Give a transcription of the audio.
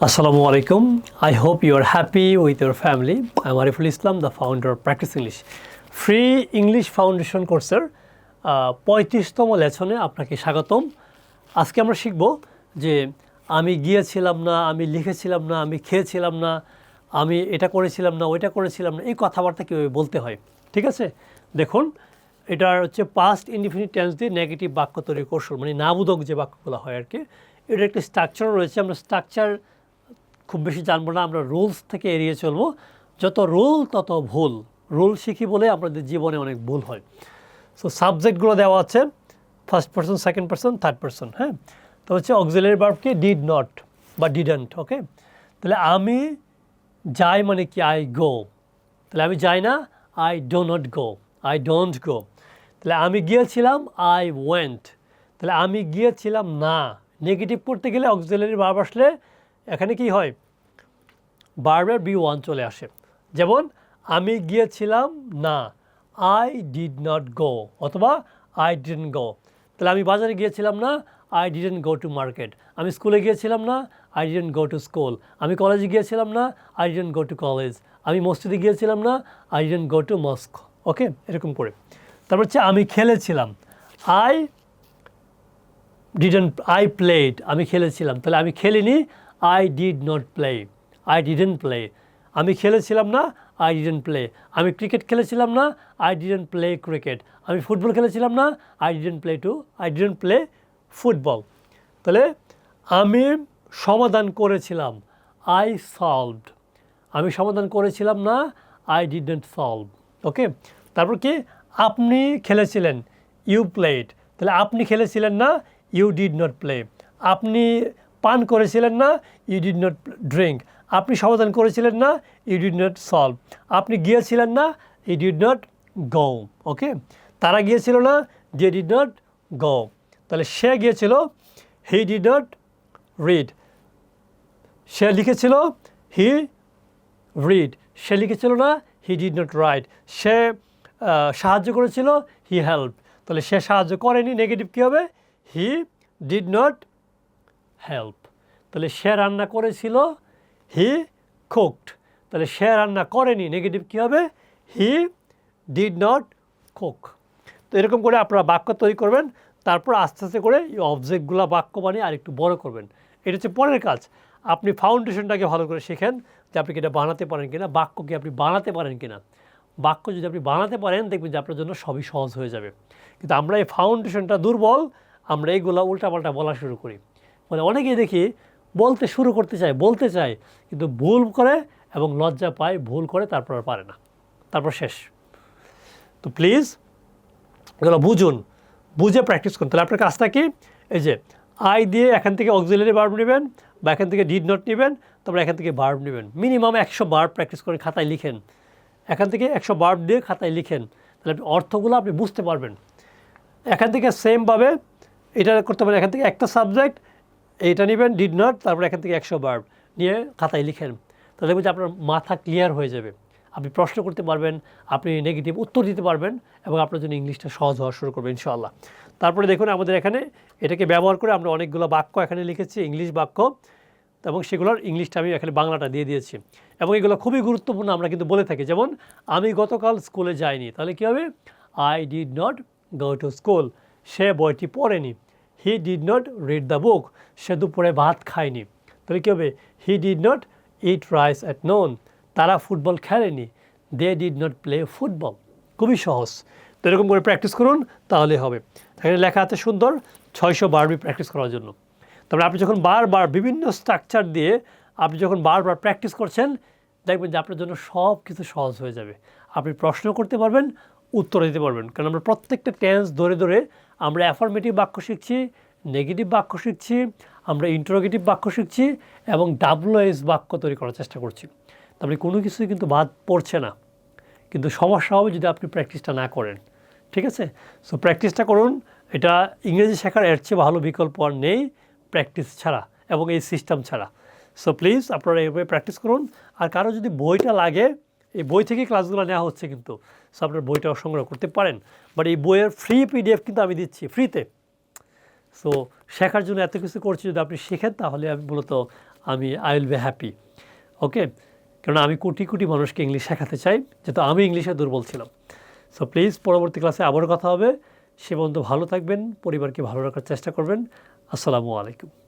Assalamu alaikum. I hope you are happy with your family. I'm Ariful Islam, the founder of Practice English. Free English Foundation কোর্সের 35তম লেসনে আপনাকে স্বাগতম। আজকে আমরা শিখব যে আমি গিয়েছিলাম না, আমি লিখেছিলাম না, আমি খেয়েছিলাম না, আমি এটা করেছিলাম না, ওইটা করেছিলাম না, এই কথাবার্তা কীভাবে বলতে হয়। ঠিক আছে, দেখুন এটার হচ্ছে পাস্ট ইনডিফিনিট টেন্স দিয়ে নেগেটিভ বাক্য তৈরির কৌশল, মানে নাবোধক যে বাক্যগুলো হয় আর কি। এটার একটি স্ট্রাকচার রয়েছে। আমরা স্ট্রাকচার খুব বেশি জানবো না, আমরা রুলস থেকে এড়িয়ে চলবো। যত রুল তত ভুল। রুল শিখি বলে আমাদের জীবনে অনেক ভুল হয়। সো সাবজেক্টগুলো দেওয়া আছে, first person, second person, third person. হ্যাঁ, তো হচ্ছে অক্সিলারি ভার্বকে ডিড নট বা ডিডন্ট। ওকে, তাহলে আমি যাই মানে কি আই গো। তাহলে আমি যাই না, I do not go, I don't go. তাহলে আমি গিয়েছিলাম, আই ওয়েন্ট। তাহলে আমি গিয়েছিলাম না, নেগেটিভ করতে গেলে অক্সিলারি ভার্ব আসলে এখানে কি হয়, ভার্বের বি1 চলে আসে। যেমন আমি গিয়েছিলাম না, আই ডিড নট গো, অথবা আই ডিডন্ট গো। তাহলে আমি বাজারে গিয়েছিলাম না, I didn't go to market. আমি স্কুলে গিয়েছিলাম না, I didn't go to school. আমি কলেজে গিয়েছিলাম না, I didn't go to college. আমি মসজিদে গিয়েছিলাম না, I didn't go to mosque. Okay, এরকম করে। তারপর হচ্ছে আমি খেলেছিলাম, আই ডিডন্ট, আই প্লেড, আমি খেলেছিলাম। তাহলে আমি খেলিনি, I did not play, I didn't play. আমি খেলেছিলাম না, আই ডিডন্ট প্লে। আমি ক্রিকেট খেলেছিলাম না, আই ডিডন্ট প্লে ক্রিকেট। আমি ফুটবল খেলেছিলাম না, আই ডিডন্ট প্লে ফুটবল। তাহলে আমি সমাধান করেছিলাম, আই সলভড। আমি সমাধান করেছিলাম না, আই ডিড নট সলভ। ওকে, তারপর কি, আপনি খেলেছিলেন, ইউ প্লেড। তাহলে আপনি খেলেছিলেন না, ইউ ডিড নট প্লে। আপনি পান করেছিলেন না, ইউ ডিড নট ড্রিঙ্ক। আপনি সমাধান করেছিলেন না, ইউ ডিড নট সলভ। আপনি গিয়েছিলেন না, ইউ ডিড নট গো। ওকে, তারা গিয়েছিল না, দে ডিড নট গো। তাহলে সে গিয়েছিল, হি ডিড নট রিড। সে লিখেছিল, হি রিড। সে লিখেছিল না, হি ডিড নট রাইট। সে সাহায্য করেছিল, হি হেল্প। তাহলে সে সাহায্য করেনি, নেগেটিভ কী হবে, হি ডিড নট হেল্প। তাহলে সে রান্না করেছিল, হি কুকড। তাহলে সে রান্না করেনি, নেগেটিভ কী হবে, হি ডিড নট কুক। তো এরকম করে আপনারা বাক্য তৈরি করবেন। তারপর আস্তে আস্তে করে এই অবজেক্টগুলো বাক্য বানিয়ে আরেকটু বড় করবেন। এটা হচ্ছে পরের কাজ। আপনি ফাউন্ডেশনটাকে ভালো করে শেখেন যে আপনি কি এটা বানাতে পারেন কিনা, বাক্য কি আপনি বানাতে পারেন কিনা। বাক্য যদি আপনি বানাতে পারেন, দেখবেন যে আপনার জন্য সবই সহজ হয়ে যাবে। কিন্তু আমরা এই ফাউন্ডেশনটা দুর্বল, আমরা এইগুলো উল্টাপাল্টা বলা শুরু করি। মানে অনেকেই দেখি বলতে শুরু করতে চায়, বলতে চায়, কিন্তু ভুল করে এবং লজ্জা পায়, ভুল করে, তারপর আর পারে না, তারপর শেষ। তো প্লিজ এগুলো বুঝুন, বুঝে প্র্যাকটিস করুন। তাহলে আপনার কাজটা কি, এই যে আই দিয়ে এখান থেকে অক্সিলারি ভার্ব নেবেন, বা এখান থেকে ডিড নট নেবেন, তারপর এখান থেকে ভার্ব নেবেন। মিনিমাম 100 ভার্ব প্র্যাকটিস করে খাতায় লিখেন। এখান থেকে 100 ভার্ব দিয়ে খাতায় লিখেন, তাহলে আপনি অর্থগুলো আপনি বুঝতে পারবেন। এখান থেকে সেমভাবে এটা করতে পারেন। এখান থেকে একটা সাবজেক্ট, এইটা নেবেন ডিড নট, তারপর এখান থেকে 100 ভার্ব নিয়ে খাতায় লিখেন। তাহলে দেখবেন যে আপনার মাথা ক্লিয়ার হয়ে যাবে। আপনি প্রশ্ন করতে পারবেন, আপনি নেগেটিভ উত্তর দিতে পারবেন, এবং আপনার জন্য ইংলিশটা সহজ হওয়া শুরু করবে ইনশাআল্লাহ। তারপরে দেখুন আমাদের এখানে এটাকে ব্যবহার করে আমরা অনেকগুলো বাক্য এখানে লিখেছি, ইংলিশ বাক্য, এবং সেগুলোর ইংলিশটা আমি এখানে বাংলাটা দিয়ে দিয়েছি। এবং এগুলো খুবই গুরুত্বপূর্ণ, আমরা কিন্তু বলে থাকি। যেমন আমি গতকাল স্কুলে যাইনি, তাহলে কী হবে, I did not go to school. সে বইটি পড়েনি, he did not read the book. সে দুপুরে ভাত খায়নি, তাহলে কী হবে, he did not eat rice at noon. তারা ফুটবল খেলেনি, they did not play football. খুবই সহজ। তো এরকম করে প্র্যাকটিস করুন, তাহলে হবে। এখানে লেখা আছে সুন্দর 600 বারবি প্র্যাকটিস করার জন্য। তারপরে আপনি যখন বারবার বিভিন্ন স্ট্রাকচার দিয়ে আপনি যখন বারবার প্র্যাকটিস করছেন, দেখবেন যে আপনার জন্য সব কিছু সহজ হয়ে যাবে। আপনি প্রশ্ন করতে পারবেন, উত্তর দিতে পারবেন। কারণ আমরা প্রত্যেকটা টেন্স ধরে ধরে আমরা অ্যাফার্মেটিভ বাক্য শিখছি, নেগেটিভ বাক্য শিখছি, আমরা ইন্টারোগেটিভ বাক্য শিখছি, এবং WH বাক্য তৈরি করার চেষ্টা করছি। তারপরে কোনো কিছুই কিন্তু বাদ পড়ছে না, কিন্তু সমস্যা হবে যদি আপনি প্র্যাকটিসটা না করেন। ঠিক আছে, সো প্র্যাকটিসটা করুন। এটা ইংরেজি শেখার এর চেয়ে ভালো বিকল্প আর নেই প্র্যাকটিস ছাড়া, এবং এই সিস্টেম ছাড়া। সো প্লিজ আপনারা এইভাবে প্র্যাকটিস করুন। আর কারো যদি বইটা লাগে, এই বই থেকেই ক্লাসগুলো নেওয়া হচ্ছে কিন্তু, সো আপনার বইটাও সংগ্রহ করতে পারেন। বাট এই বইয়ের ফ্রি PDF কিন্তু আমি দিচ্ছি ফ্রিতে। সো শেখার জন্য এত কিছু করছি, যদি আপনি শেখেন তাহলে আমি মূলত আই উইল বি হ্যাপি। ওকে, কারণ আমি কোটি কোটি মানুষকে ইংলিশ শেখাতে চাই, যেহেতু আমি ইংলিশে দুর্বল ছিলাম। সো প্লিজ পরবর্তী ক্লাসে আবারও কথা হবে। সে পর্যন্ত ভালো থাকবেন, পরিবারকে ভালো রাখার চেষ্টা করবেন। আসসালামু আলাইকুম।